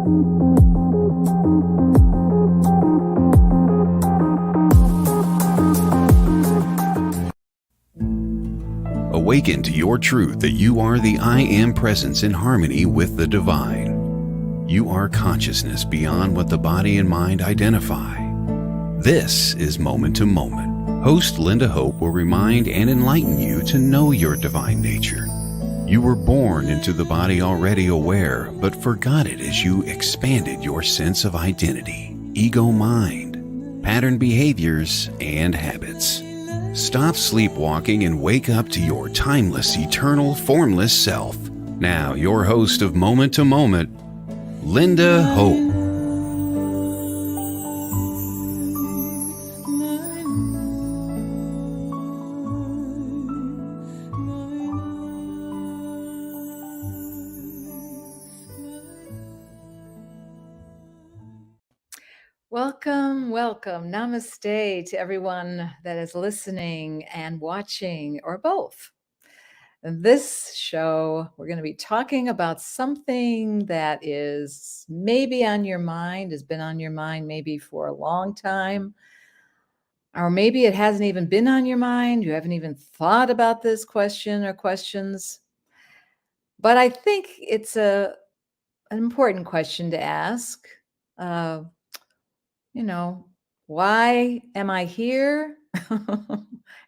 Awaken to your truth that you are the I Am presence in harmony with the divine. You are consciousness beyond what the body and mind identify. This is Moment to Moment. Host Lynda Hope will remind and enlighten you to know your divine nature. You were born into the body already aware, but forgot it as you expanded your sense of identity, ego mind, pattern behaviors, and habits. Stop sleepwalking and wake up to your timeless, eternal, formless self. Now, your host of Moment to Moment, Lynda Hope. Welcome. Namaste to everyone that is listening and watching, or both. In this show, we're going to be talking about something that is maybe on your mind, has been on your mind maybe for a long time, or maybe it hasn't even been on your mind. You haven't even thought about this question or questions. But I think it's an important question to ask. Why am I here?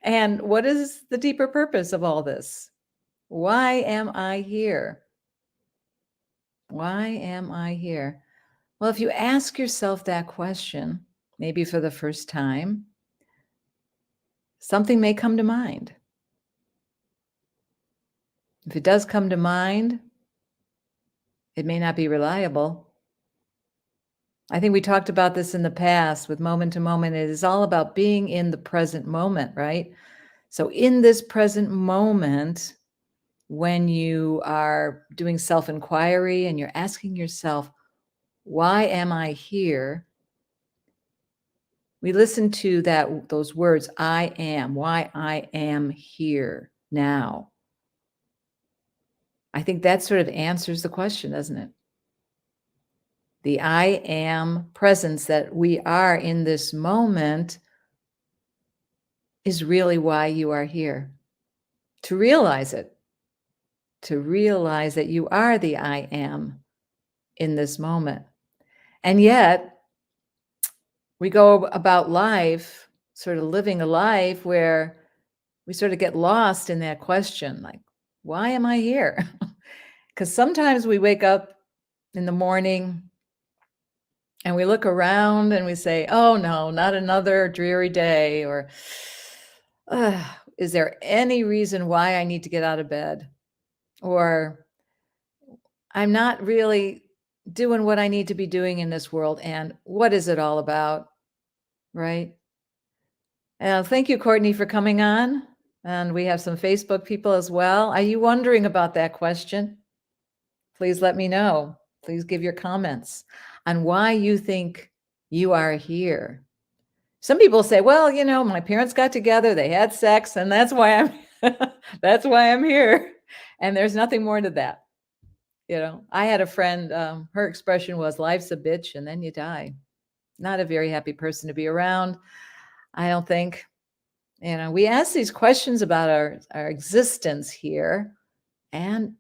And what is the deeper purpose of all this? Why am I here? Why am I here? Well, if you ask yourself that question, maybe for the first time, something may come to mind. If it does come to mind, it may not be reliable. I think we talked about this in the past with Moment to Moment. It is all about being in the present moment, right? So in this present moment, when you are doing self-inquiry and you're asking yourself, why am I here? We listen to those words, I am, why I am here now. I think that sort of answers the question, doesn't it? The I am presence that we are in this moment is really why you are here. To realize it. To realize that you are the I am in this moment. And yet, we go about life, sort of living a life where we sort of get lost in that question, like, why am I here? Because sometimes we wake up in the morning and we look around and we say, oh no, not another dreary day, or is there any reason why I need to get out of bed? Or I'm not really doing what I need to be doing in this world, and what is it all about, right? Thank you, Courtney, for coming on. And we have some Facebook people as well. Are you wondering about that question? Please let me know. Please give your comments on why you think you are here. Some people say, well, my parents got together, they had sex, and that's why I'm here. And there's nothing more to that. I had a friend, her expression was, life's a bitch and then you die. Not a very happy person to be around, I don't think. We ask these questions about our existence here, and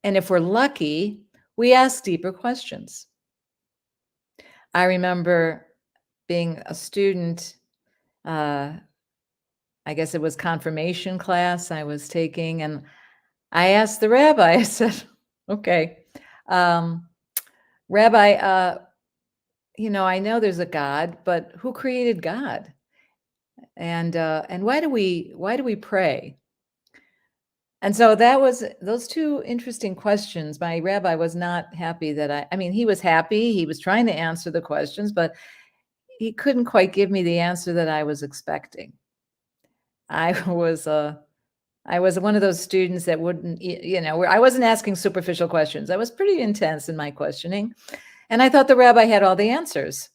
if we're lucky, we ask deeper questions. I remember being a student, I guess it was confirmation class I was taking, and I asked the rabbi, I said, okay, Rabbi, I know there's a God, but who created God? And why do we pray? And so that was those two interesting questions. My rabbi was not happy that he was happy. He was trying to answer the questions, but he couldn't quite give me the answer that I was expecting. I was one of those students that wouldn't, I wasn't asking superficial questions. I was pretty intense in my questioning. And I thought the rabbi had all the answers.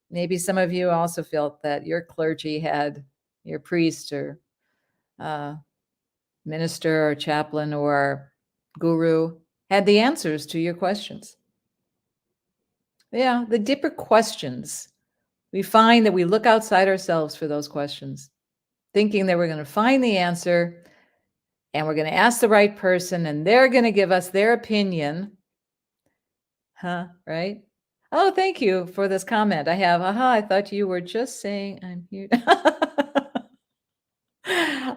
Maybe some of you also felt that your clergy had, your priest or minister or chaplain or guru had the answers to your questions. Yeah, the deeper questions. We find that we look outside ourselves for those questions, thinking that we're going to find the answer and we're going to ask the right person and they're going to give us their opinion. Huh, right? Oh, thank you for this comment. I have, I thought you were just saying I'm here.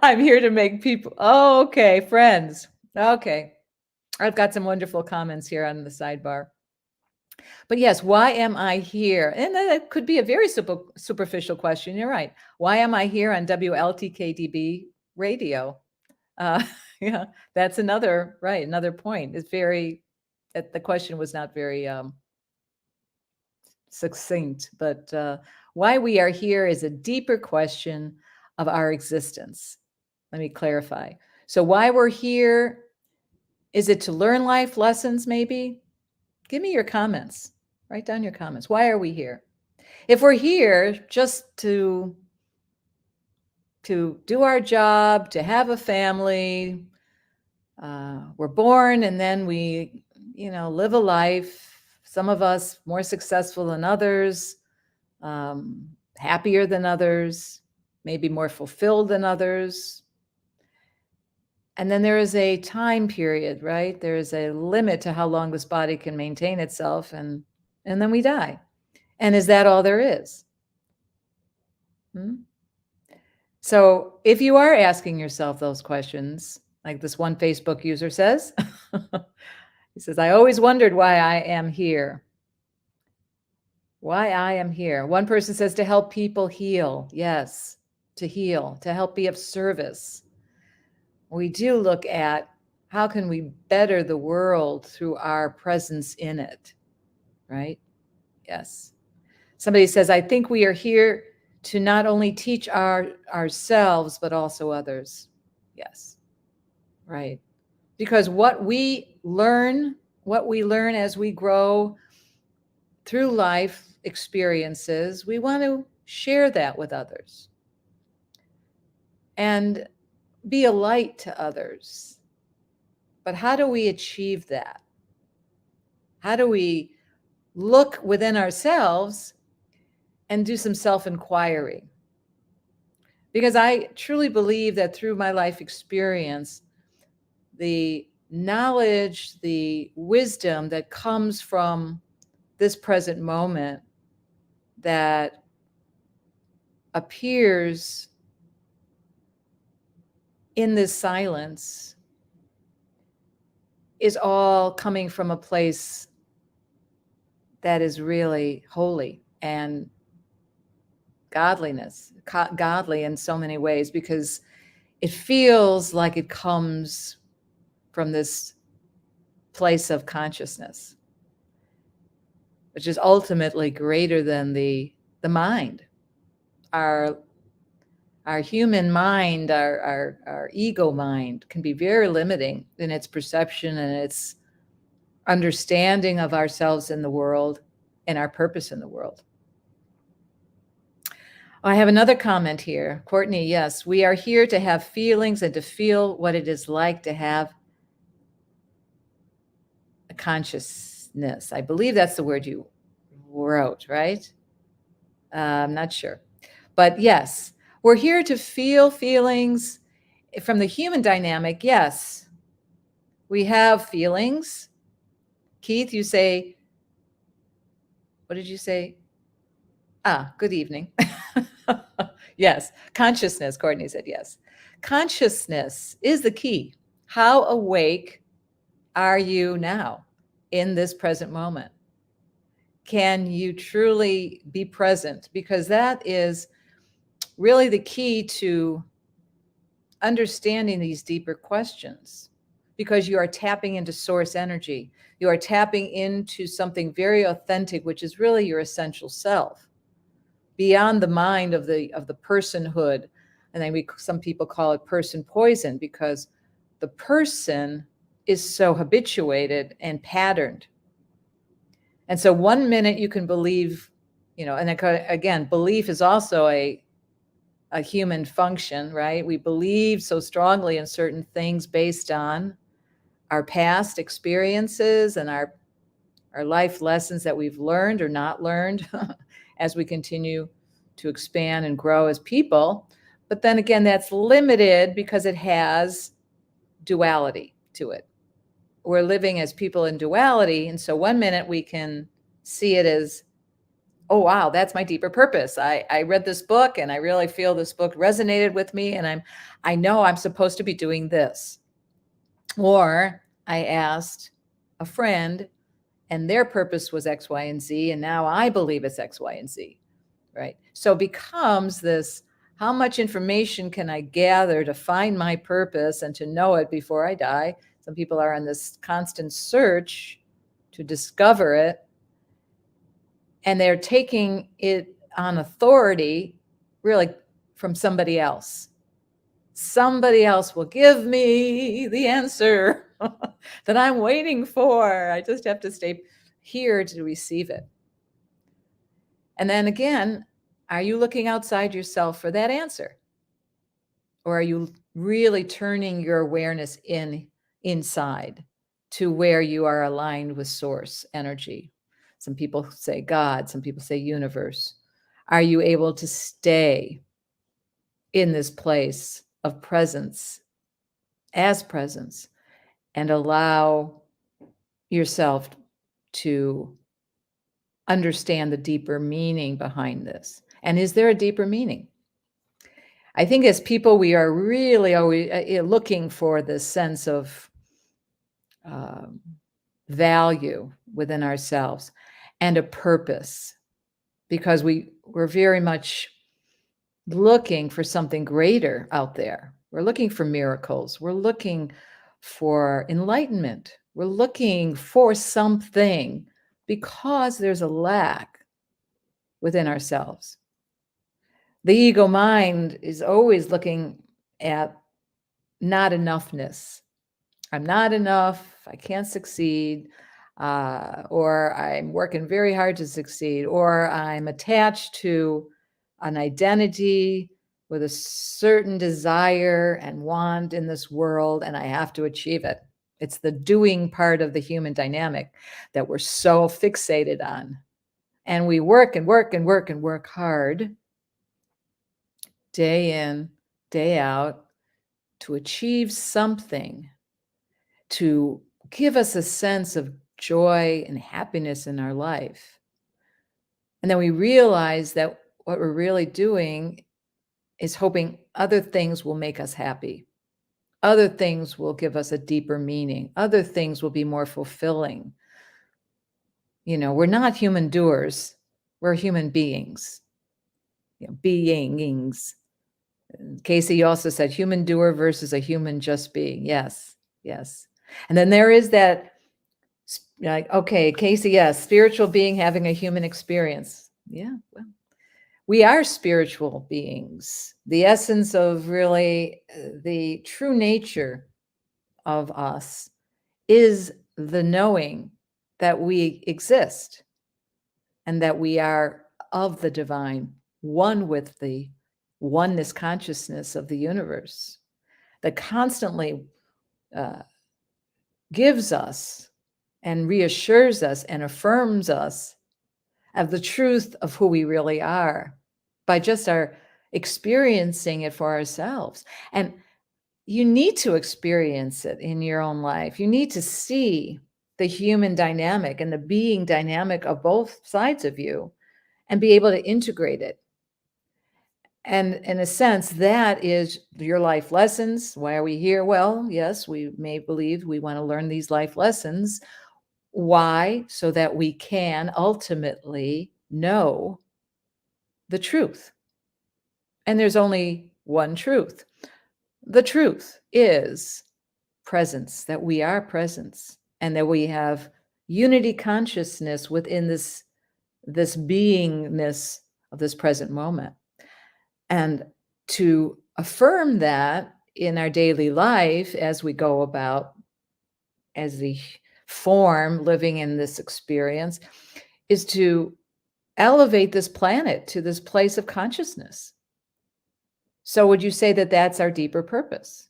I'm here to make people. Oh, okay, friends. Okay. I've got some wonderful comments here on the sidebar. But yes, why am I here? And that could be a very superficial question. You're right. Why am I here on WLTK-DB radio? Uh, yeah, that's another, right, another point. It's very, the question was not very succinct, but why we are here is a deeper question of our existence. Let me clarify. So why we're here, is it to learn life lessons maybe? Give me your comments. Write down your comments. Why are we here? If we're here just to do our job, to have a family, we're born and then we, live a life. Some of us more successful than others, happier than others, maybe more fulfilled than others. And then there is a time period, right? There is a limit to how long this body can maintain itself, and then we die. And is that all there is? So if you are asking yourself those questions, like this one Facebook user says, he says, I always wondered why I am here. Why I am here. One person says to help people heal. Yes, to heal, to help be of service. We do look at how can we better the world through our presence in it, right? Yes. Somebody says, I think we are here to not only teach ourselves, but also others. Yes, right. Because what we learn as we grow through life experiences, we want to share that with others and be a light to others. But how do we achieve that? How do we look within ourselves and do some self-inquiry? Because I truly believe that through my life experience, the knowledge, the wisdom that comes from this present moment that appears in this silence is all coming from a place that is really holy and godly in so many ways, because it feels like it comes from this place of consciousness, which is ultimately greater than the mind. Our human mind, our ego mind can be very limiting in its perception and its understanding of ourselves in the world and our purpose in the world. I have another comment here. Courtney, yes, we are here to have feelings and to feel what it is like to have a consciousness. I believe that's the word you wrote, right? I'm not sure. But yes, we're here to feel feelings from the human dynamic. Yes, we have feelings. Keith, you say, what did you say? Good evening. Yes, consciousness, Courtney said yes. Consciousness is the key. How awake are you now in this present moment? Can you truly be present? Because that is really the key to understanding these deeper questions, because you are tapping into source energy. You are tapping into something very authentic, which is really your essential self, beyond the mind of the personhood. And then some people call it person poison, because the person is so habituated and patterned. And so one minute you can believe, and again, belief is also a human function, right? We believe so strongly in certain things based on our past experiences and our our life lessons that we've learned or not learned as we continue to expand and grow as people. But then again, that's limited because it has duality to it. We're living as people in duality. And so one minute we can see it as, oh, wow, that's my deeper purpose. I read this book and I really feel this book resonated with me. And I know I'm supposed to be doing this. Or I asked a friend and their purpose was X, Y, and Z. And now I believe it's X, Y, and Z. Right. So it becomes this, how much information can I gather to find my purpose and to know it before I die? Some people are on this constant search to discover it. And they're taking it on authority, really, from somebody else. Somebody else will give me the answer that I'm waiting for. I just have to stay here to receive it. And then again, are you looking outside yourself for that answer? Or are you really turning your awareness inside to where you are aligned with source energy? Some people say God, some people say universe. Are you able to stay in this place of presence as presence and allow yourself to understand the deeper meaning behind this? And is there a deeper meaning? I think as people, we are really always looking for this sense of value within ourselves and a purpose, because we're very much looking for something greater out there. We're looking for miracles. We're looking for enlightenment. We're looking for something because there's a lack within ourselves. The ego mind is always looking at not enoughness. I'm not enough. I can't succeed. Or I'm working very hard to succeed. Or I'm attached to an identity with a certain desire and want in this world, and I have to achieve it. It's the doing part of the human dynamic that we're so fixated on. And we work and work and work and work hard, day in, day out, to achieve something, to give us a sense of joy and happiness in our life. And then we realize that what we're really doing is hoping other things will make us happy. Other things will give us a deeper meaning. Other things will be more fulfilling. You know, we're not human doers. We're human beings. You know, beings. Casey also said human doer versus a human just being. Yes, yes. And then there is that, like, okay, Casey, yes, spiritual being having a human experience. Yeah, well, we are spiritual beings. The essence of really the true nature of us is the knowing that we exist and that we are of the divine, one with the oneness consciousness of the universe that constantly gives us and reassures us and affirms us of the truth of who we really are by just our experiencing it for ourselves. And you need to experience it in your own life. You need to see the human dynamic and the being dynamic of both sides of you and be able to integrate it. And in a sense, that is your life lessons. Why are we here? Well, yes, we may believe we want to learn these life lessons. Why? So that we can ultimately know the truth. And there's only one truth. The truth is presence, that we are presence, and that we have unity consciousness within this beingness of this present moment. And to affirm that in our daily life as we go about, as the form living in this experience, is to elevate this planet to this place of consciousness. So would you say that that's our deeper purpose?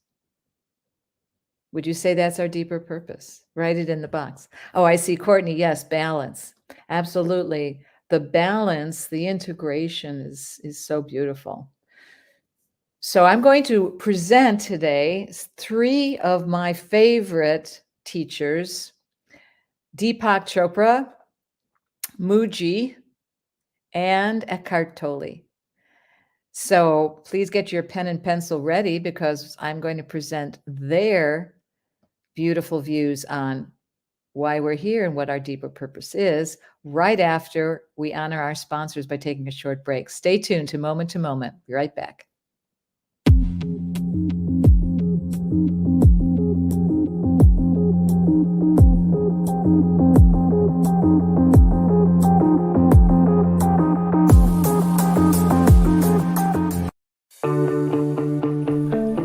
Would you say that's our deeper purpose? Write it in the box. Oh, I see Courtney. Yes, balance. Absolutely. The balance, the integration is so beautiful. So I'm going to present today 3 of my favorite teachers, Deepak Chopra, Muji, and Eckhart Tolle. So please get your pen and pencil ready because I'm going to present their beautiful views on why we're here and what our deeper purpose is right after we honor our sponsors by taking a short break. Stay tuned to Moment. Be right back.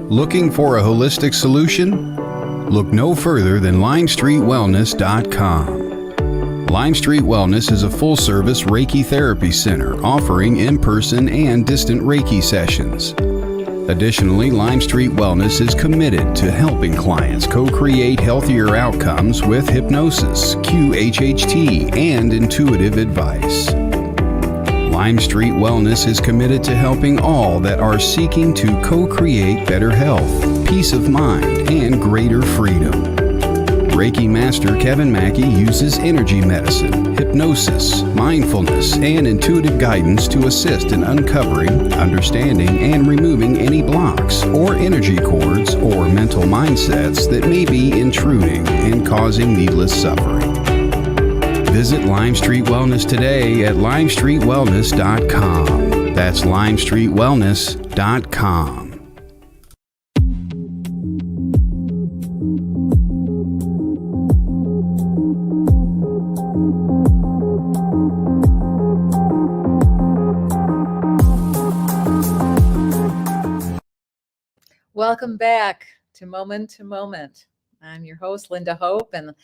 Looking for a holistic solution? Look no further than LimestreetWellness.com. Lime Street Wellness is a full-service Reiki therapy center offering in-person and distant Reiki sessions. Additionally, Lime Street Wellness is committed to helping clients co-create healthier outcomes with hypnosis, QHHT, and intuitive advice. Lime Street Wellness is committed to helping all that are seeking to co-create better health, peace of mind, and greater freedom. Reiki Master Kevin Mackey uses energy medicine, hypnosis, mindfulness, and intuitive guidance to assist in uncovering, understanding, and removing any blocks or energy cords or mental mindsets that may be intruding and causing needless suffering. Visit Lime Street Wellness today at LimestreetWellness.com. That's LimestreetWellness.com. Welcome back to Moment. I'm your host, Lynda Hope, and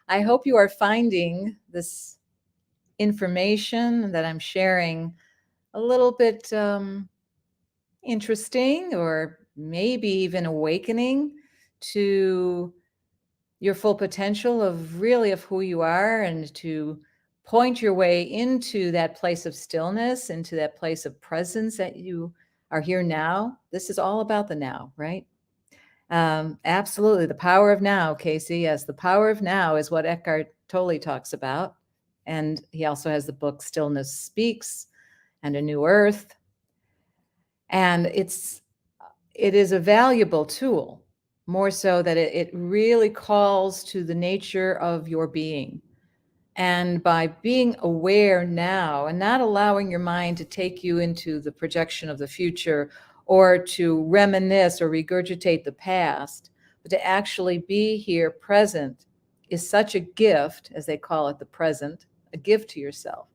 I hope you are finding this information that I'm sharing a little bit interesting or maybe even awakening to your full potential of who you are and to point your way into that place of stillness, into that place of presence that you are here now. This is all about the now, right? Absolutely. The power of now, Casey. Yes, the power of now is what Eckhart Tolle talks about. And he also has the book Stillness Speaks and A New Earth. And it is a valuable tool, more so that it really calls to the nature of your being. And by being aware now and not allowing your mind to take you into the projection of the future or to reminisce or regurgitate the past, but to actually be here present is such a gift, as they call it, the present, a gift to yourself.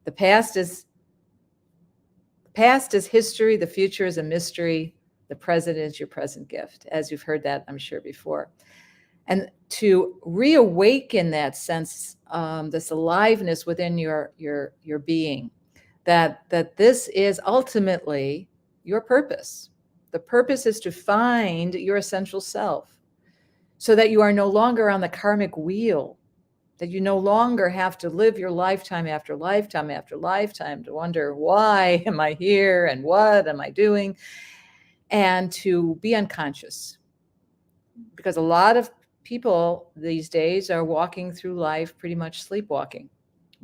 The past is history, the future is a mystery, the present is your present gift, as you've heard that, I'm sure, before. And to reawaken that sense, this aliveness within your being, that this is ultimately your purpose. The purpose is to find your essential self so that you are no longer on the karmic wheel, that you no longer have to live your lifetime after lifetime after lifetime to wonder, why am I here and what am I doing? And to be unconscious. Because a lot of people these days are walking through life pretty much sleepwalking,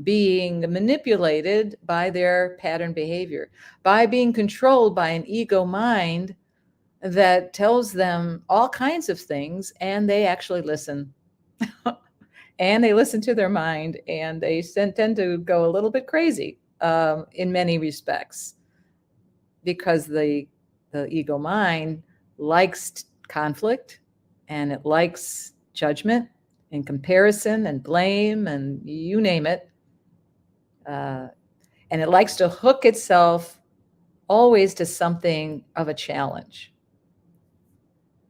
being manipulated by their pattern behavior, by being controlled by an ego mind that tells them all kinds of things, and they actually listen. And they listen to their mind, and they tend to go a little bit crazy in many respects, because the ego mind likes conflict, and it likes judgment and comparison and blame and you name it. And it likes to hook itself always to something of a challenge.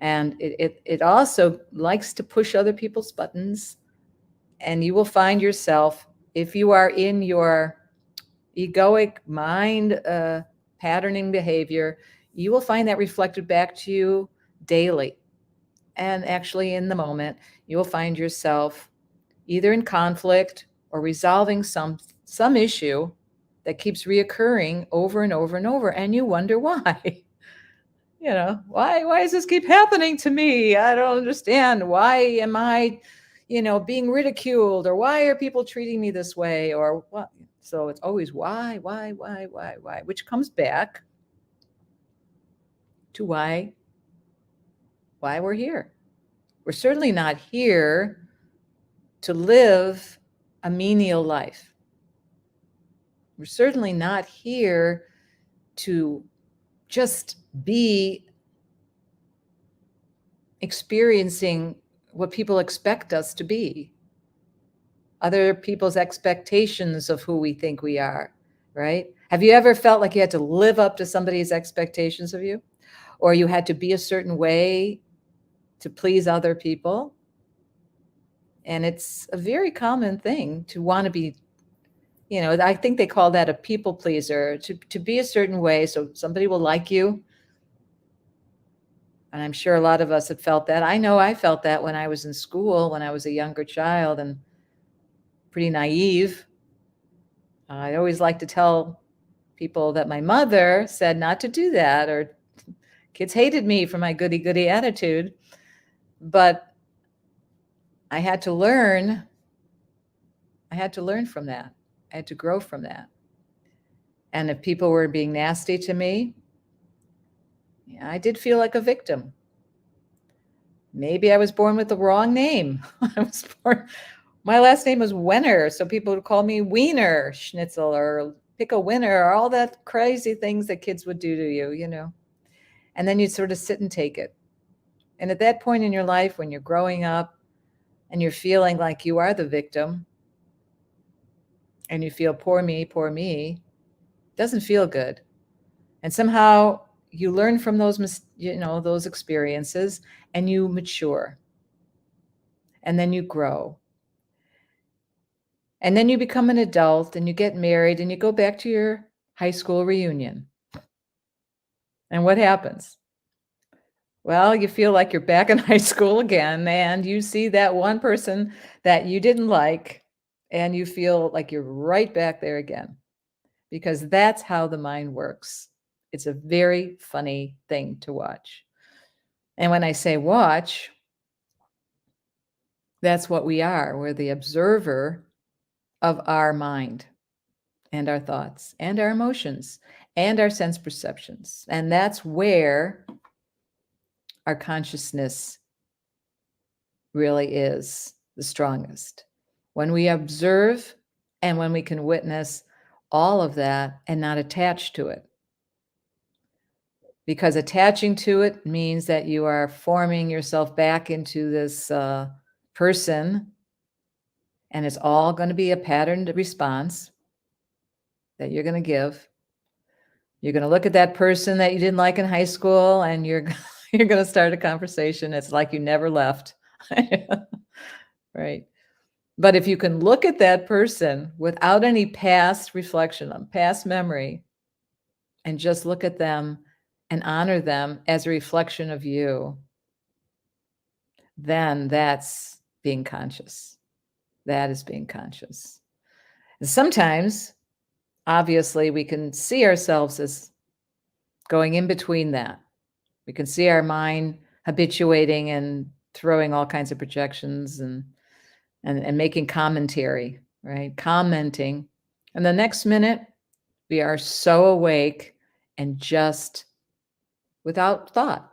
And it also likes to push other people's buttons. And you will find yourself, if you are in your egoic mind patterning behavior, you will find that reflected back to you daily. And actually, in the moment, you'll find yourself either in conflict or resolving some issue that keeps reoccurring over and over and over, and you wonder why. Why does this keep happening to me? I don't understand. Why am I, being ridiculed, or why are people treating me this way, or what? So it's always why, which comes back to why we're here. We're certainly not here to live a menial life. We're certainly not here to just be experiencing what people expect us to be, other people's expectations of who we think we are, right? Have you ever felt like you had to live up to somebody's expectations of you, or you had to be a certain way to please other people? And it's a very common thing to want to be, I think they call that a people pleaser, to be a certain way so somebody will like you. And I'm sure a lot of us have felt that. I know I felt that when I was in school, when I was a younger child and pretty naive. I always like to tell people that my mother said not to do that, or kids hated me for my goody-goody attitude. But I had to learn from that. I had to grow from that. And if people were being nasty to me, yeah, I did feel like a victim. Maybe I was born with the wrong name. My last name was Wenner, so people would call me Wiener Schnitzel or Pick a Winner, or all that crazy things that kids would do to you, And then you'd sort of sit and take it. And at that point in your life, when you're growing up and you're feeling like you are the victim, and you feel poor me, it doesn't feel good. And somehow you learn from those experiences, and you mature. And then you grow. And then you become an adult, and you get married, and you go back to your high school reunion. And what happens? Well, you feel like you're back in high school again, and you see that one person that you didn't like, and you feel like you're right back there again, because that's how the mind works. It's a very funny thing to watch. And when I say watch, that's what we are. We're the observer of our mind and our thoughts and our emotions and our sense perceptions. And that's where our consciousness really is the strongest. When we observe and when we can witness all of that and not attach to it. Because attaching to it means that you are forming yourself back into this person, and it's all going to be a patterned response that you're going to give. You're going to look at that person that you didn't like in high school, and you're going to start a conversation. It's like you never left. Right? But if you can look at that person without any past reflection, past memory, and just look at them and honor them as a reflection of you, then that's being conscious. That is being conscious. And sometimes, obviously, we can see ourselves as going in between that. We can see our mind habituating and throwing all kinds of projections and making commentary, right? Commenting. And the next minute, we are so awake and just without thought,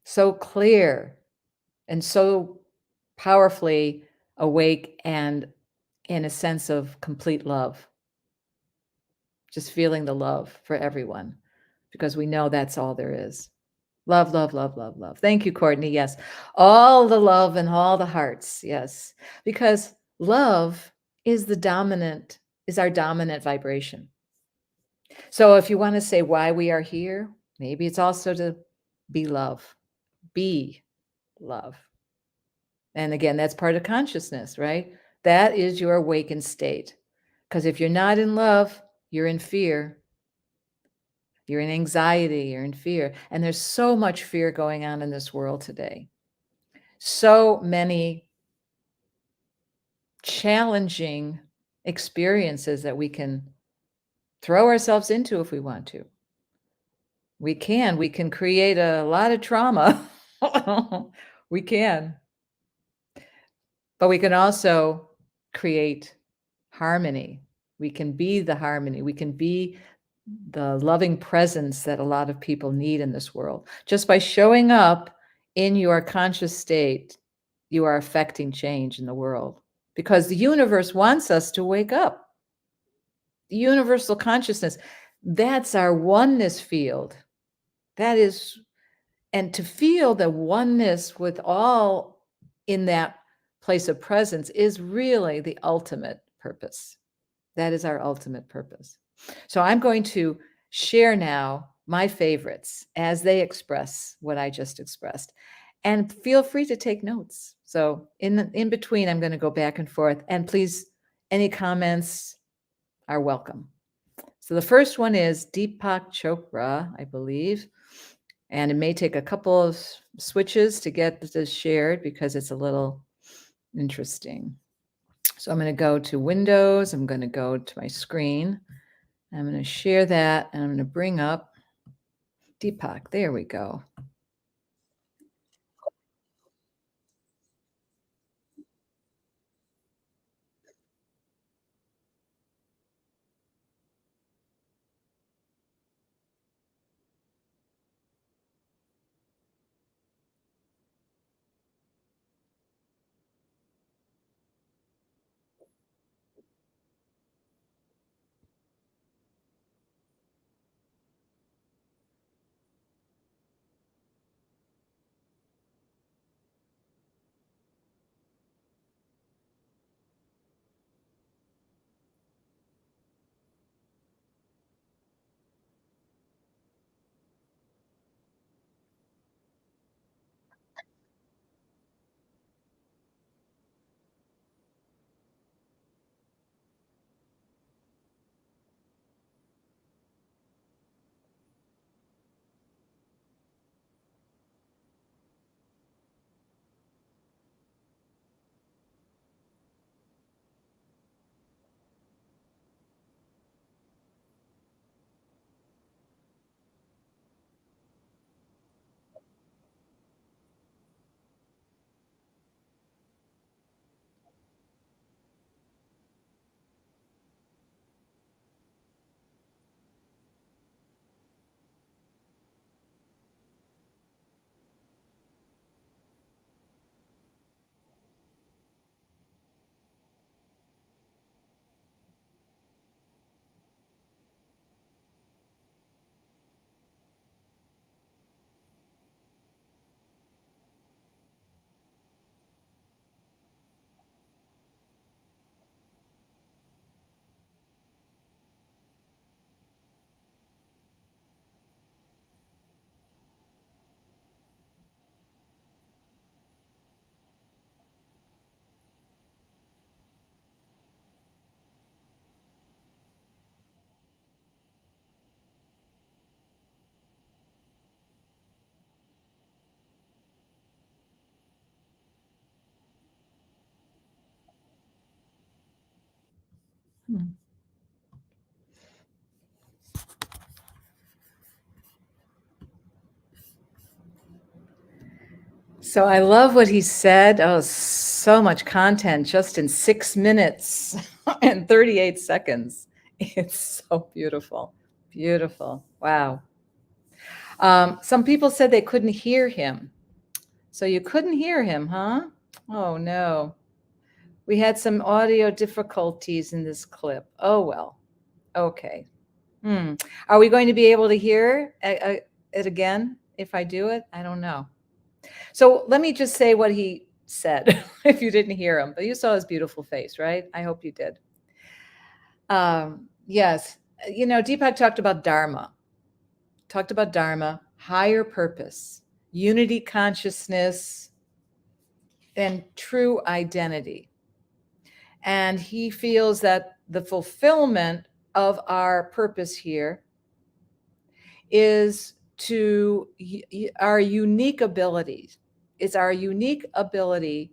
so clear and so powerfully awake and in a sense of complete love. Just feeling the love for everyone, because we know that's all there is. Love, love, love, love, love. Thank you, Courtney. Yes. All the love and all the hearts. Yes. Because love is our dominant vibration. So if you want to say why we are here, maybe it's also to be love. Be love. And again, that's part of consciousness, right? That is your awakened state. Because if you're not in love, you're in fear. You're in anxiety, you're in fear. And there's so much fear going on in this world today. So many challenging experiences that we can throw ourselves into if we want to. We can create a lot of trauma. We can. But we can also create harmony. We can be the harmony. We can be the loving presence that a lot of people need in this world. Just by showing up in your conscious state, you are affecting change in the world because the universe wants us to wake up. The universal consciousness, that's our oneness field. That is, and to feel the oneness with all in that place of presence is really the ultimate purpose. That is our ultimate purpose. So I'm going to share now my favorites as they express what I just expressed. And feel free to take notes. So in between, I'm going to go back and forth. And please, any comments are welcome. So the first one is Deepak Chopra, I believe. And it may take a couple of switches to get this shared because it's a little interesting. So I'm going to go to Windows. I'm going to go to my screen. I'm going to share that, and I'm going to bring up Deepak. There we go. Hmm. So I love what he said. Oh, so much content just in 6 minutes and 38 seconds. It's so beautiful. Beautiful. Wow. Some people said they couldn't hear him. So you couldn't hear him, huh? Oh, no. We had some audio difficulties in this clip. Oh, well. Okay. Are we going to be able to hear it again if I do it? I don't know. So let me just say what he said if you didn't hear him, but you saw his beautiful face, right? I hope you did. Yes. Deepak talked about Dharma, higher purpose, unity consciousness, and true identity. And he feels that the fulfillment of our purpose here is our unique abilities. It's our unique ability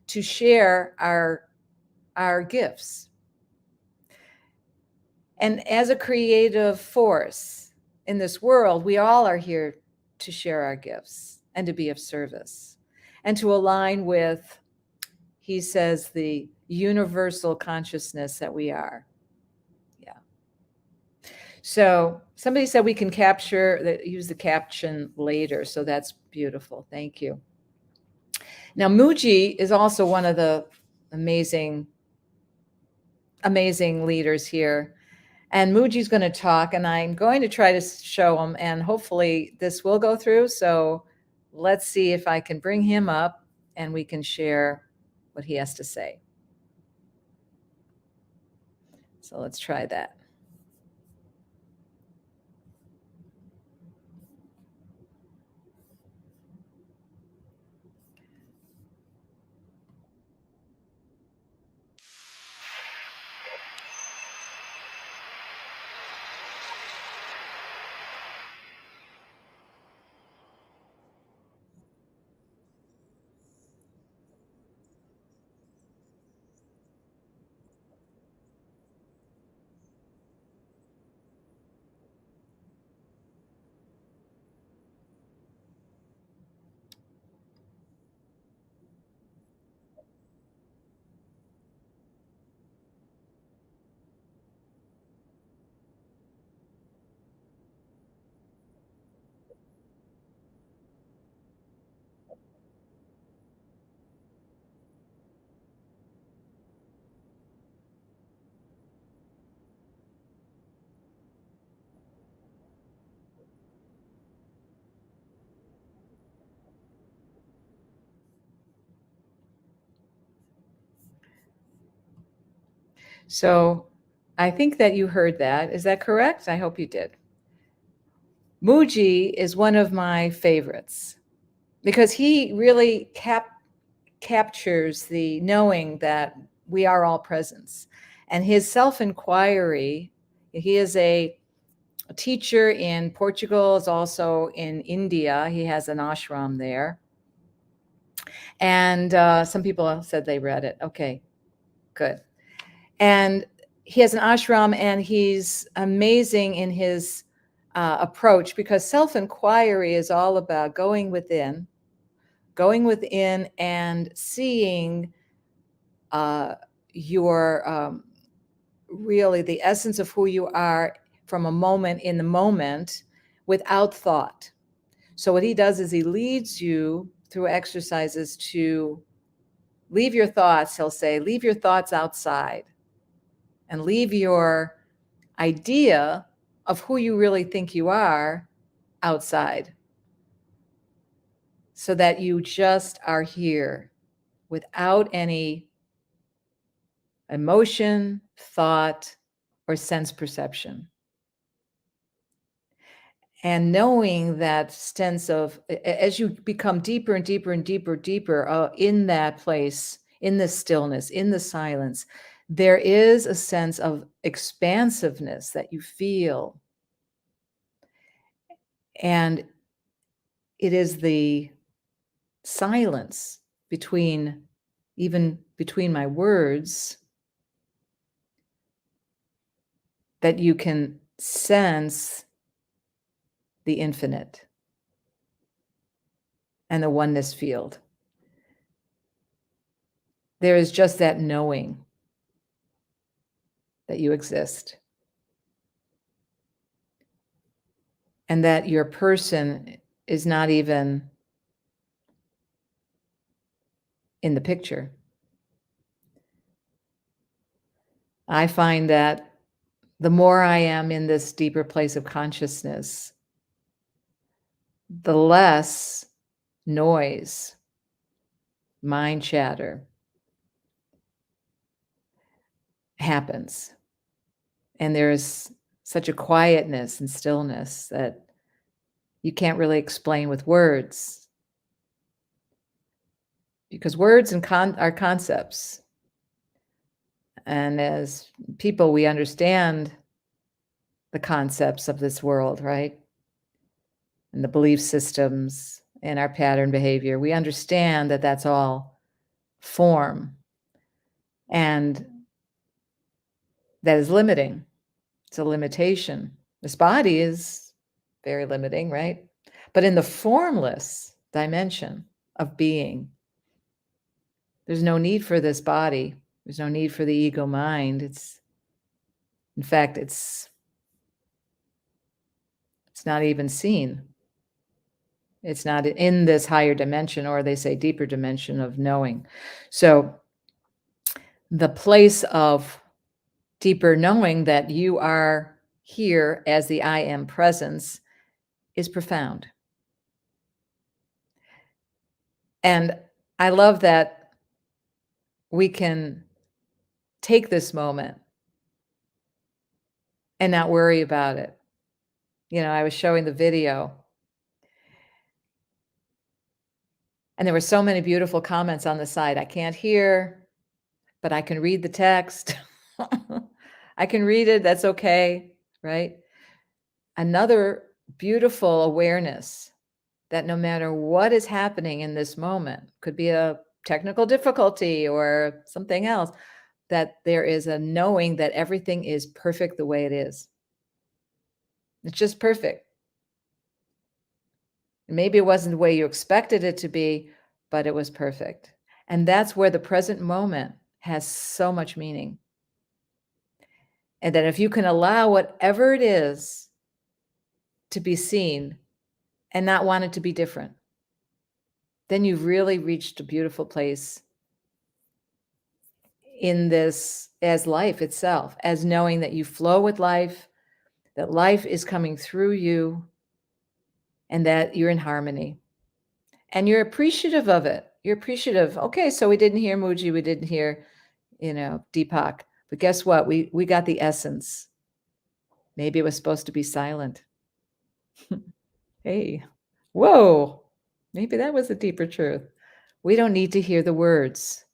to share our gifts. And as a creative force in this world, we all are here to share our gifts and to be of service and to align with, he says, the universal consciousness that we are. Yeah. So somebody said we can use the caption later. So that's beautiful. Thank you. Now, Muji is also one of the amazing leaders here. And Muji's going to talk, and I'm going to try to show him, and hopefully this will go through. So let's see if I can bring him up and we can share what he has to say. So let's try that. So I think that you heard that. Is that correct? I hope you did. Muji is one of my favorites because he really captures the knowing that we are all presence. And his self-inquiry, he is a teacher in Portugal, is also in India. He has an ashram there. And some people said they read it. Okay, good. And he has an ashram, and he's amazing in his approach, because self-inquiry is all about going within and seeing your really the essence of who you are from a moment in the moment without thought. So what he does is he leads you through exercises to leave your thoughts. He'll say, leave your thoughts outside and leave your idea of who you really think you are outside, so that you just are here without any emotion, thought, or sense perception. And knowing that sense of, as you become deeper and deeper and deeper in that place, in the stillness, in the silence, there is a sense of expansiveness that you feel. And it is the silence even between my words that you can sense the infinite and the oneness field. There is just that knowing that you exist, and that your person is not even in the picture. I find that the more I am in this deeper place of consciousness, the less noise, mind chatter happens. And there's such a quietness and stillness that you can't really explain with words, because words are concepts. And as people, we understand the concepts of this world, right? and the belief systems and our pattern behavior. We understand that that's all form, and that is limiting. It's a limitation. This body is very limiting, right? But in the formless dimension of being, there's no need for this body. There's no need for the ego mind. In fact, it's not even seen. It's not in this higher dimension, or they say deeper dimension of knowing. So the place of deeper knowing that you are here as the I am presence is profound. And I love that we can take this moment and not worry about it. I was showing the video, and there were so many beautiful comments on the side. I can't hear, but I can read the text. I can read it. That's okay, right? Another beautiful awareness that no matter what is happening in this moment, could be a technical difficulty or something else, that there is a knowing that everything is perfect the way it is. It's just perfect. Maybe it wasn't the way you expected it to be, but it was perfect. And that's where the present moment has so much meaning. And that if you can allow whatever it is to be seen and not want it to be different, then you've really reached a beautiful place in this as life itself, as knowing that you flow with life, that life is coming through you, and that you're in harmony. And you're appreciative of it. You're appreciative. Okay, so we didn't hear Muji, we didn't hear, Deepak. But guess what? We got the essence. Maybe it was supposed to be silent. Hey, whoa, maybe that was a deeper truth. We don't need to hear the words.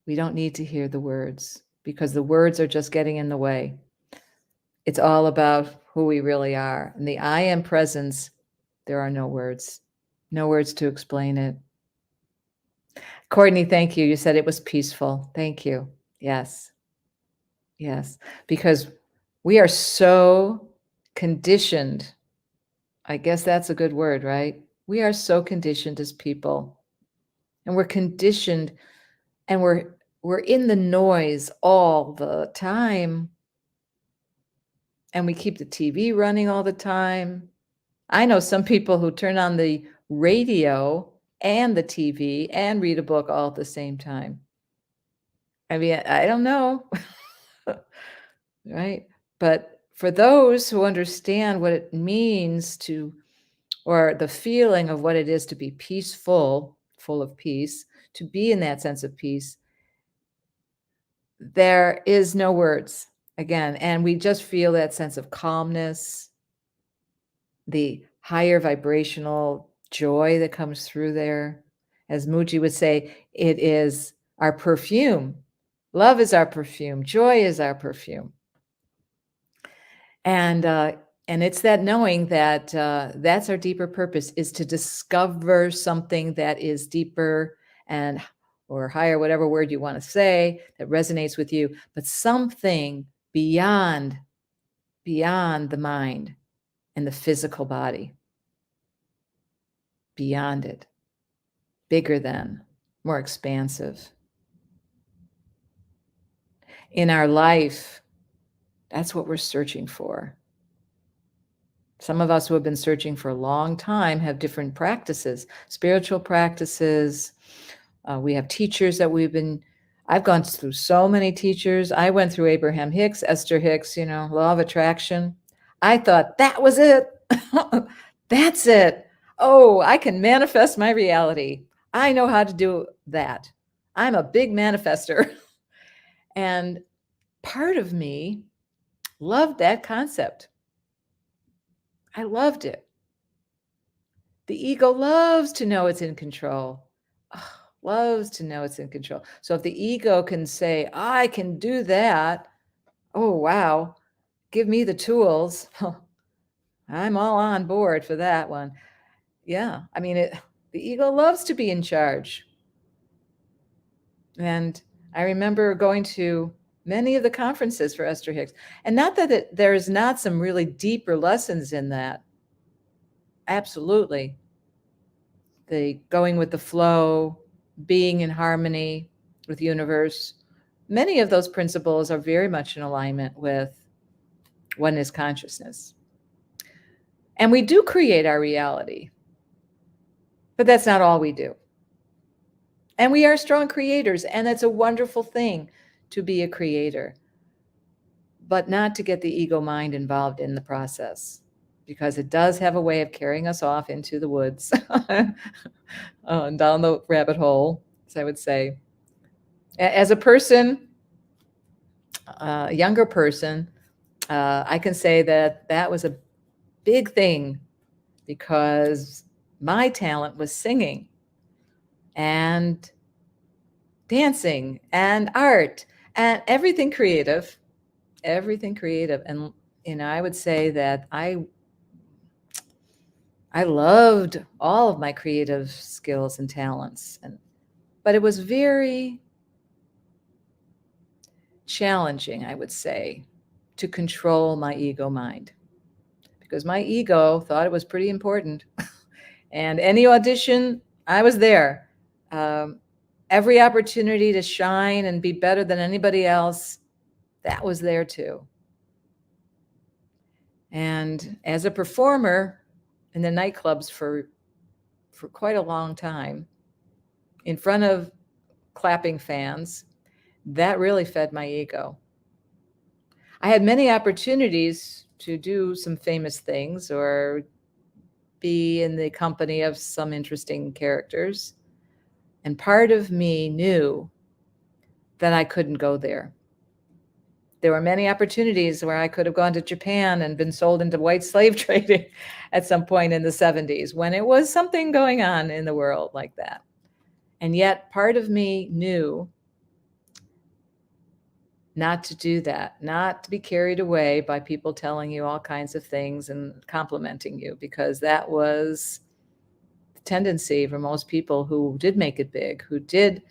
We don't need to hear the words because the words are just getting in the way. It's all about who we really are. In the I am presence, there are no words to explain it. Courtney, thank you. You said it was peaceful. Thank you. Yes. Yes. Because we are so conditioned. I guess that's a good word, right? We are so conditioned as people. And we're conditioned, and we're in the noise all the time. And we keep the TV running all the time. I know some people who turn on the radio and the TV and read a book all at the same time. I mean, I don't know, right? But for those who understand what it means to, or the feeling of what it is to be peaceful, full of peace, to be in that sense of peace, there is no words again. And we just feel that sense of calmness, the higher vibrational joy that comes through there. As Muji would say, it is our perfume. Love is our perfume. Joy is our perfume. And it's that knowing that that's our deeper purpose, is to discover something that is deeper and or higher, whatever word you want to say, that resonates with you, but something beyond the mind and the physical body. Beyond it, bigger than, more expansive. In our life, that's what we're searching for. Some of us who have been searching for a long time have different practices, spiritual practices. We have teachers that I've gone through so many teachers. I went through Abraham Hicks, Esther Hicks, law of attraction. I thought that was it. That's it. Oh, I can manifest my reality. I know how to do that. I'm a big manifester. And part of me loved that concept. I loved it. The ego loves to know it's in control. Oh, loves to know it's in control. So if the ego can say, I can do that, oh, wow, give me the tools. I'm all on board for that one. Yeah, I mean, the ego loves to be in charge. And I remember going to many of the conferences for Esther Hicks. And not that there is not some really deeper lessons in that. Absolutely. The going with the flow, being in harmony with the universe. Many of those principles are very much in alignment with oneness consciousness. And we do create our reality, but that's not all we do. And we are strong creators, and it's a wonderful thing to be a creator, but not to get the ego mind involved in the process, because it does have a way of carrying us off into the woods and down the rabbit hole, as I would say. As a person, a younger person, I can say that that was a big thing, because my talent was singing and dancing and art and everything creative. And I would say that I loved all of my creative skills and talents, but it was very challenging, I would say, to control my ego mind, because my ego thought it was pretty important. And any audition, I was there. Every opportunity to shine and be better than anybody else, that was there too. And as a performer in the nightclubs for quite a long time, in front of clapping fans, that really fed my ego. I had many opportunities to do some famous things or be in the company of some interesting characters. And part of me knew that I couldn't go there. There were many opportunities where I could have gone to Japan and been sold into white slave trading at some point in the 70s, when it was something going on in the world like that. And yet part of me knew not to do that, not to be carried away by people telling you all kinds of things and complimenting you, because that was the tendency for most people who did make it big, who did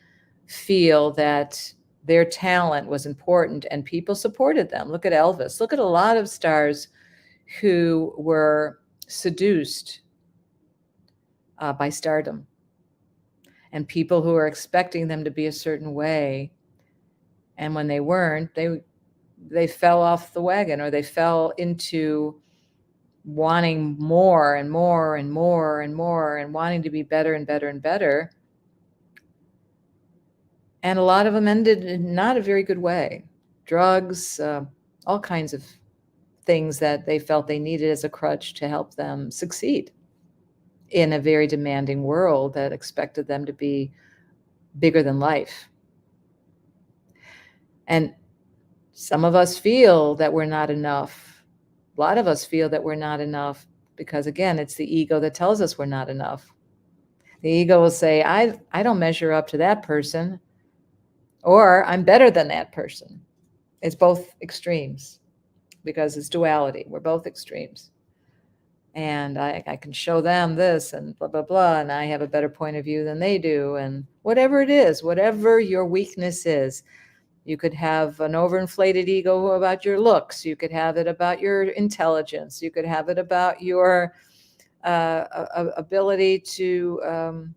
feel that their talent was important and people supported them. Look at Elvis. Look at a lot of stars who were seduced by stardom, and people who were expecting them to be a certain way. And when they weren't, they fell off the wagon, or they fell into wanting more and more and more and more, and wanting to be better and better and better. And a lot of them ended in not a very good way. Drugs, all kinds of things that they felt they needed as a crutch to help them succeed in a very demanding world that expected them to be bigger than life. And some of us feel that we're not enough. A lot of us feel that we're not enough because, again, it's the ego that tells us we're not enough. The ego will say, I don't measure up to that person, or I'm better than that person. It's both extremes, because it's duality. We're both extremes. And I can show them this and blah, blah, blah, and I have a better point of view than they do. And whatever it is, whatever your weakness is, you could have an overinflated ego about your looks. You could have it about your intelligence. You could have it about your ability to,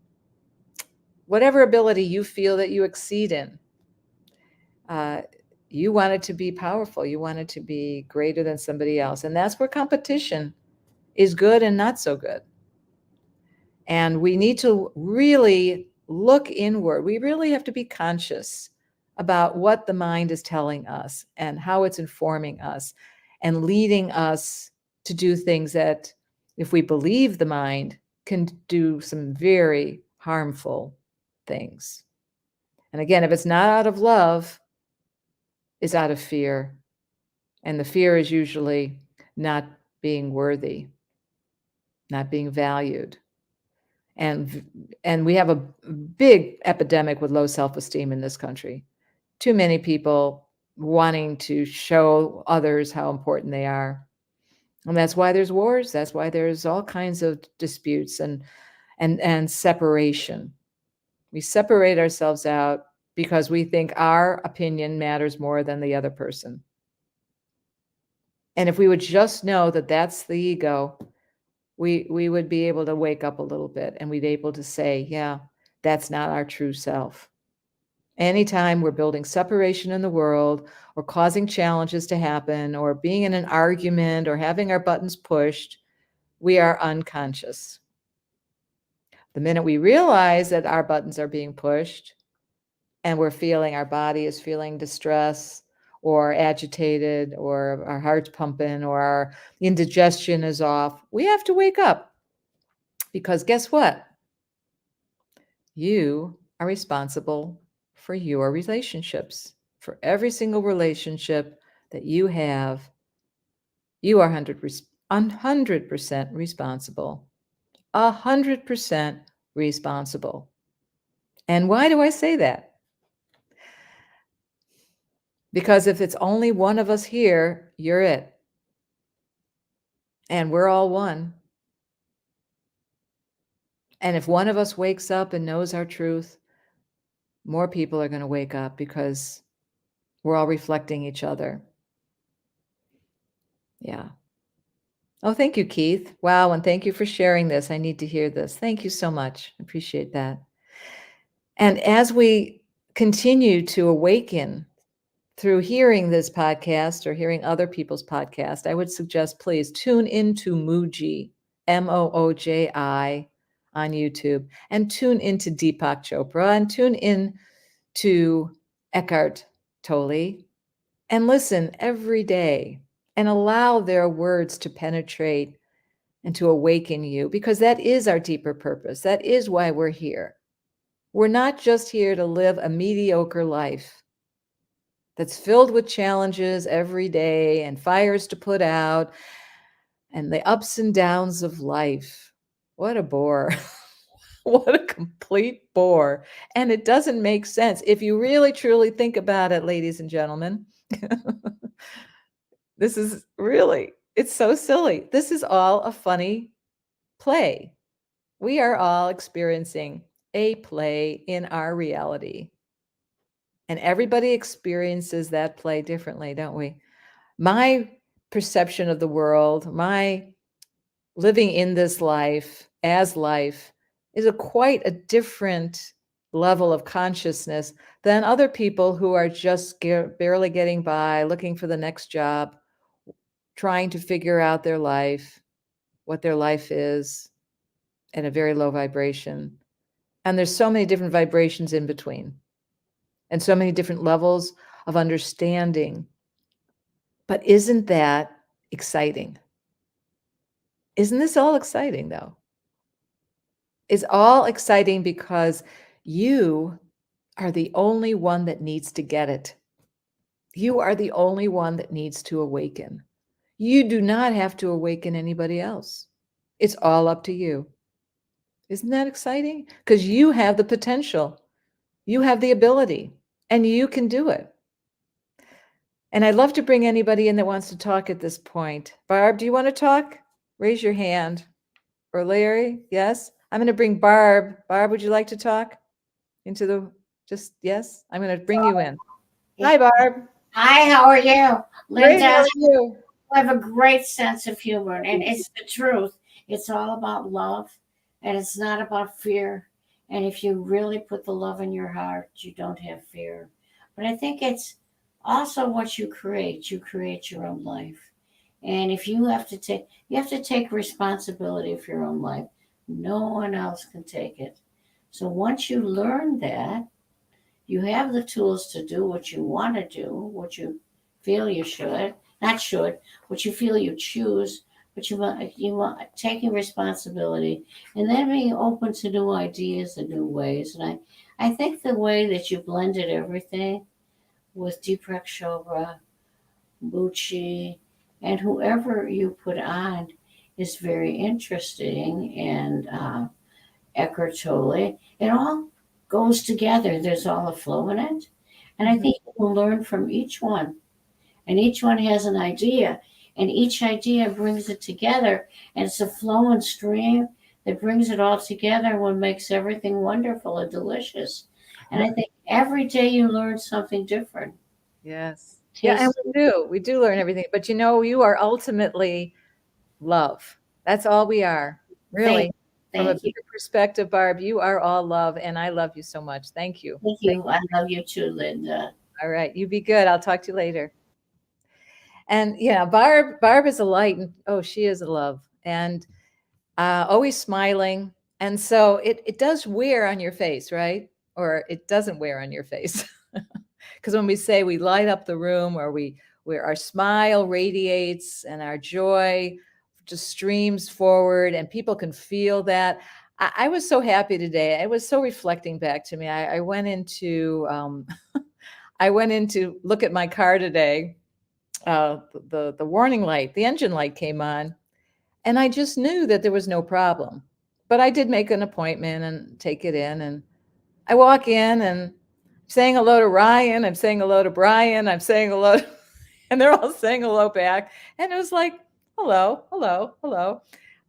whatever ability you feel that you exceed in. You want it to be powerful. You want it to be greater than somebody else. And that's where competition is good and not so good. And we need to really look inward. We really have to be conscious about what the mind is telling us and how it's informing us and leading us to do things that, if we believe the mind, can do some very harmful things. And again, if it's not out of love, it's out of fear. And the fear is usually not being worthy, not being valued. And we have a big epidemic with low self-esteem in this country. Too many people wanting to show others how important they are. And that's why there's wars. That's why there's all kinds of disputes and separation. We separate ourselves out because we think our opinion matters more than the other person. And if we would just know that that's the ego, we would be able to wake up a little bit, and we'd be able to say, yeah, that's not our true self. Anytime we're building separation in the world or causing challenges to happen or being in an argument or having our buttons pushed, we are unconscious. The minute we realize that our buttons are being pushed and our body is feeling distress or agitated or our heart's pumping or our indigestion is off, we have to wake up. Because guess what? You are responsible for your relationships. For every single relationship that you have, you are 100% responsible. 100% responsible. And why do I say that? Because if it's only one of us here, you're it. And we're all one. And if one of us wakes up and knows our truth, more people are going to wake up because we're all reflecting each other. Yeah. Oh, thank you, Keith. Wow. And thank you for sharing this. I need to hear this. Thank you so much. I appreciate that. And as we continue to awaken through hearing this podcast or hearing other people's podcast, I would suggest please tune into Mooji, Mooji on YouTube, and tune into Deepak Chopra and tune in to Eckhart Tolle and listen every day and allow their words to penetrate and to awaken you, because that is our deeper purpose. That is why we're here. We're not just here to live a mediocre life that's filled with challenges every day and fires to put out and the ups and downs of life. What a bore. What a complete bore. And it doesn't make sense. If you really truly think about it, ladies and gentlemen, this is really, it's so silly. This is all a funny play. We are all experiencing a play in our reality. And everybody experiences that play differently, don't we? My perception of the world, my living in this life as life is quite a different level of consciousness than other people who are just barely getting by, looking for the next job, trying to figure out their life, what their life is at a very low vibration. And there's so many different vibrations in between and so many different levels of understanding. But isn't that exciting? Isn't this all exciting, though? It's all exciting because you are the only one that needs to get it. You are the only one that needs to awaken. You do not have to awaken anybody else. It's all up to you. Isn't that exciting? Because you have the potential. You have the ability, and you can do it. And I'd love to bring anybody in that wants to talk at this point. Barb, do you want to talk? Raise your hand. Or Larry, yes? I'm going to bring Barb. Barb, would you like to talk into yes? I'm going to bring you in. Hi, Barb. Hi, how are you? Great, how Lynda, are you? I have a great sense of humor, and it's the truth. It's all about love, and it's not about fear. And if you really put the love in your heart, you don't have fear. But I think it's also what you create. You create your own life. And if you have to take responsibility for your own life. No one else can take it. So once you learn that, you have the tools to do what you want to do, what you feel you should, not should, what you feel you choose, but you want taking responsibility and then being open to new ideas and new ways. And I think the way that you blended everything with Deepak Chopra, Bucci, and whoever you put on is very interesting. And Eckhart Tolle, it all goes together. There's all a flow in it. And I think you can learn from each one. And each one has an idea. And each idea brings it together. And it's a flowing stream that brings it all together what makes everything wonderful and delicious. And I think every day you learn something different. Yes. Yeah, and Taste. we do learn everything. But you are ultimately love. That's all we are, Thank, really. From a thank you. bigger perspective, Barb, you are all love, and I love you so much. Thank you. Thank you. I love you too, Lynda. All right, you be good. I'll talk to you later. And yeah, Barb is a light, and oh, she is a love, and always smiling. And so it does wear on your face, right? Or it doesn't wear on your face. Because when we say we light up the room, or where our smile radiates and our joy just streams forward, and people can feel that. I was so happy today. It was so reflecting back to me. I went into I went in to look at my car today. The warning light, the engine light came on, and I just knew that there was no problem. But I did make an appointment and take it in, and I walk in and saying hello to Ryan. I'm saying hello to Brian. I'm saying hello, and they're all saying hello back. And it was like, hello, hello, hello.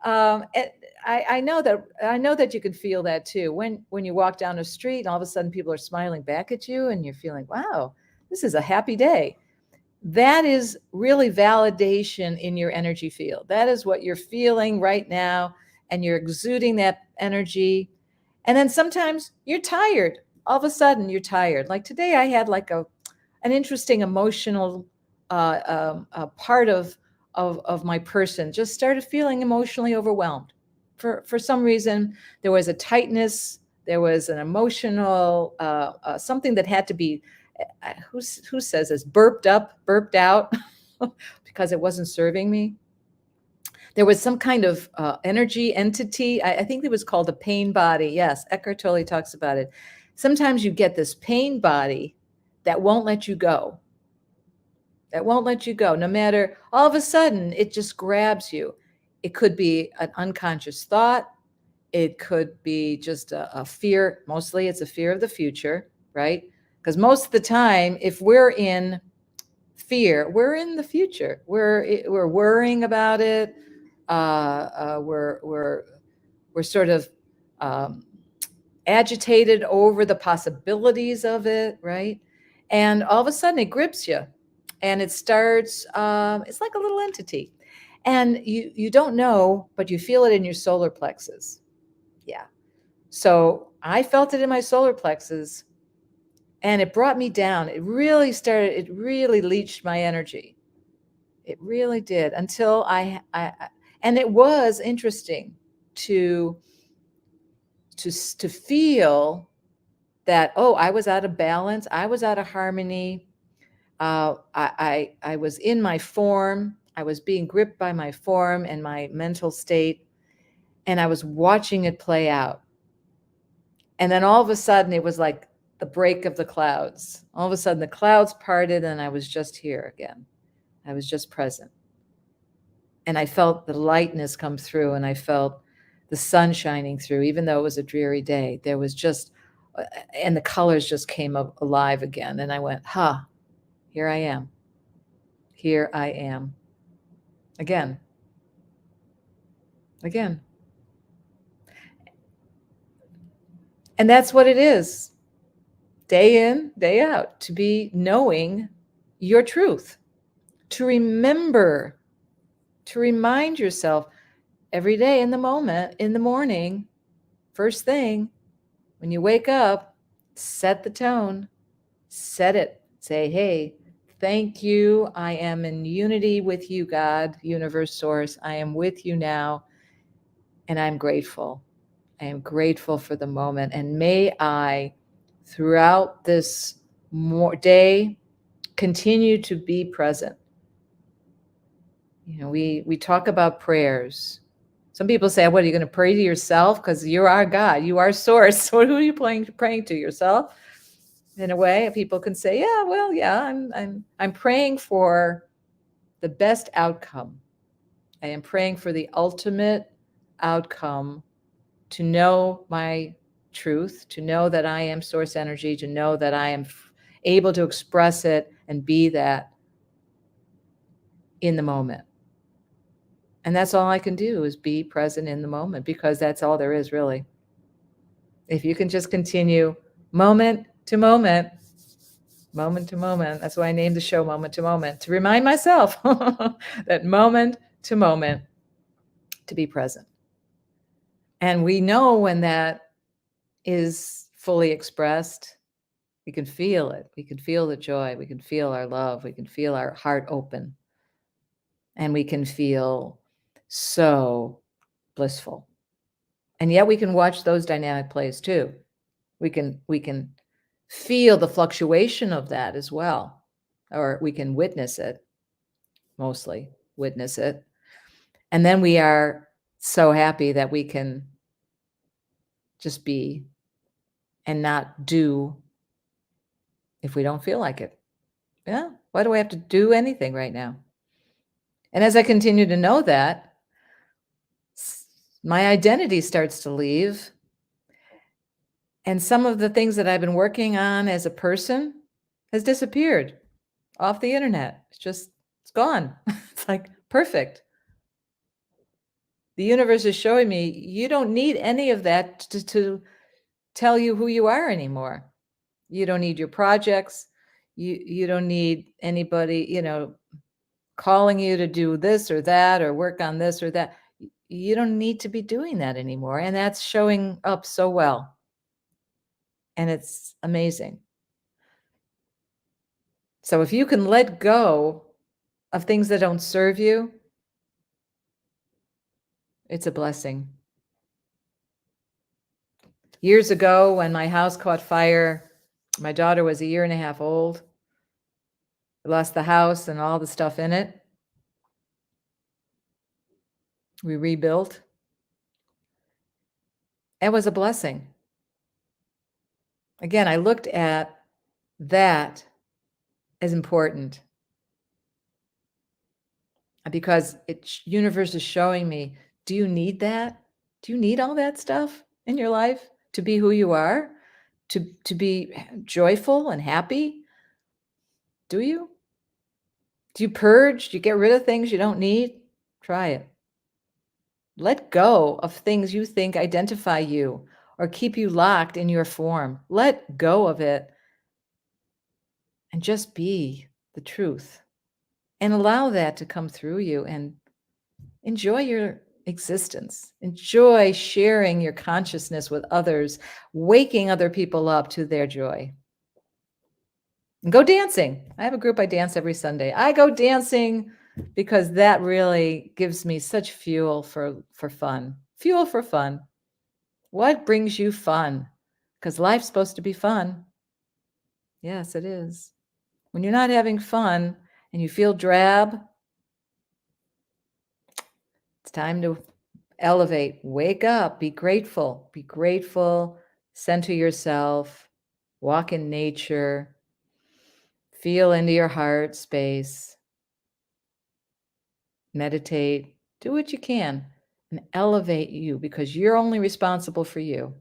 I know that you can feel that too. When you walk down the street and all of a sudden people are smiling back at you, and you're feeling, wow, this is a happy day. That is really validation in your energy field. That is what you're feeling right now, and you're exuding that energy. And then sometimes you're tired. All of a sudden you're tired. Like today I had like an interesting emotional part of my person just started feeling emotionally overwhelmed. For some reason, there was a tightness, there was an emotional, something that had to be, who says this, burped up, burped out, because it wasn't serving me. There was some kind of energy entity. I think it was called a pain body. Yes, Eckhart Tolle talks about it. Sometimes you get this pain body that won't let you go. That won't let you go. No matter, all of a sudden, it just grabs you. It could be an unconscious thought. It could be just a fear. Mostly it's a fear of the future, right? Because most of the time, if we're in fear, we're in the future. We're worrying about it. We're sort of agitated over the possibilities of it, right? And all of a sudden, it grips you, and it starts. It's like a little entity, and you don't know, but you feel it in your solar plexus. Yeah. So I felt it in my solar plexus, and it brought me down. It really leached my energy. It really did, until and it was interesting to feel that, oh, I was out of balance. I was out of harmony. I was in my form. I was being gripped by my form and my mental state, and I was watching it play out. And then all of a sudden, it was like the break of the clouds. All of a sudden, the clouds parted, and I was just here again. I was just present. And I felt the lightness come through, and I felt the sun shining through, even though it was a dreary day. There was just, and the colors just came alive again. And I went, here I am. Here I am. Again. Again. And that's what it is. Day in, day out, to be knowing your truth, to remember, to remind yourself every day in the moment, in the morning, first thing, when you wake up, set the tone, set it, say, hey, thank you. I am in unity with you, God, universe, source. I am with you now, and I'm grateful. I am grateful for the moment. And may I, throughout this day, continue to be present. You know, we talk about prayers. Some people say, what, are you going to pray to yourself? Because you're our God, you are source. So who are you praying to? Yourself? In a way, people can say, yeah, well, yeah, I'm praying for the best outcome. I am praying for the ultimate outcome, to know my truth, to know that I am source energy, to know that I am able to express it and be that in the moment. And that's all I can do is be present in the moment, because that's all there is, really. If you can just continue moment to moment, moment to moment. That's why I named the show Moment to Moment, to remind myself that moment to moment, to be present. And we know when that is fully expressed, we can feel it. We can feel the joy. We can feel our love. We can feel our heart open. And we can feel so blissful. And yet we can watch those dynamic plays too. We can feel the fluctuation of that as well, or we can witness it, mostly witness it. And then we are so happy that we can just be and not do if we don't feel like it. Yeah, why do I have to do anything right now? And as I continue to know that, my identity starts to leave. And some of the things that I've been working on as a person has disappeared off the internet. It's gone. It's like perfect. The universe is showing me you don't need any of that to tell you who you are anymore. You don't need your projects. You don't need anybody, calling you to do this or that or work on this or that. You don't need to be doing that anymore. And that's showing up so well. And it's amazing. So if you can let go of things that don't serve you, it's a blessing. Years ago, when my house caught fire, my daughter was 1.5 years old. We lost the house and all the stuff in it. We rebuilt. It was a blessing. Again, I looked at that as important because universe is showing me, do you need that? Do you need all that stuff in your life to be who you are? To be joyful and happy? Do you? Do you purge? Do you get rid of things you don't need? Try it. Let go of things you think identify you or keep you locked in your form. Let go of it and just be the truth and allow that to come through you and enjoy your existence. Enjoy sharing your consciousness with others, waking other people up to their joy. And go dancing. I have a group I dance every Sunday. I go dancing because that really gives me such fuel for fun. Fuel for fun. What brings you fun? Because life's supposed to be fun. Yes, it is. When you're not having fun and you feel drab, it's time to elevate. Wake up. Be grateful. Be grateful. Center yourself. Walk in nature. Feel into your heart space. Meditate. Do what you can and elevate you, because you're only responsible for you.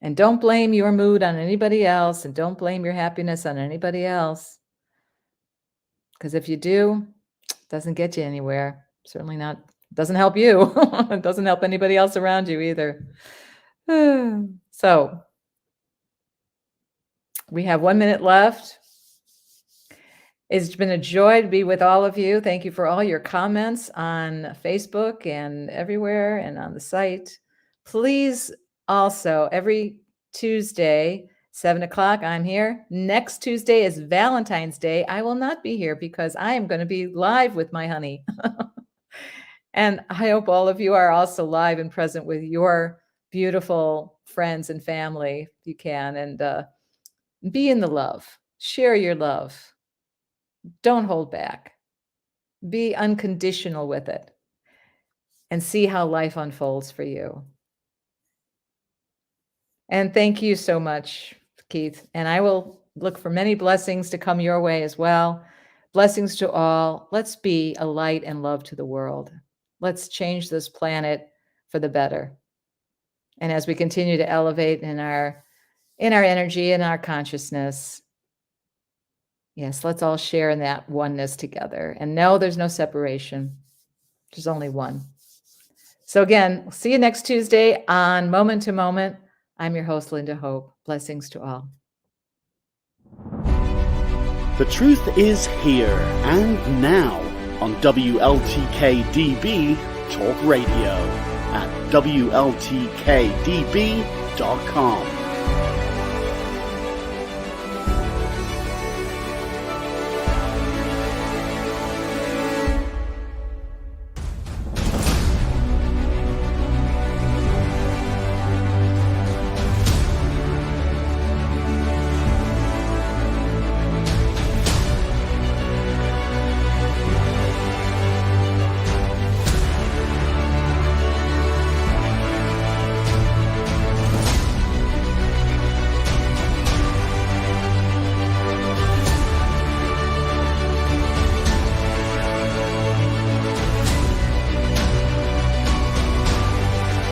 And don't blame your mood on anybody else, and don't blame your happiness on anybody else. Because if you do, it doesn't get you anywhere. Certainly not. Doesn't help you. It doesn't help anybody else around you either. So we have 1 minute left. It's been a joy to be with all of you. Thank you for all your comments on Facebook and everywhere and on the site. Please also, every Tuesday, 7:00, I'm here. Next Tuesday is Valentine's Day. I will not be here because I am going to be live with my honey. And I hope all of you are also live and present with your beautiful friends and family, if you can, and be in the love. Share your love. Don't hold back. Be unconditional with it and see how life unfolds for you. And thank you so much, Keith. And I will look for many blessings to come your way as well. Blessings to all. Let's be a light and love to the world. Let's change this planet for the better. And as we continue to elevate in our energy and our consciousness, yes, let's all share in that oneness together and know there's no separation, There's only one. So again, see you next Tuesday on Moment to Moment. I'm your host, Lynda Hope. Blessings to all. The truth is here and now on WLTK-DB Talk Radio at WLTK-DB.com.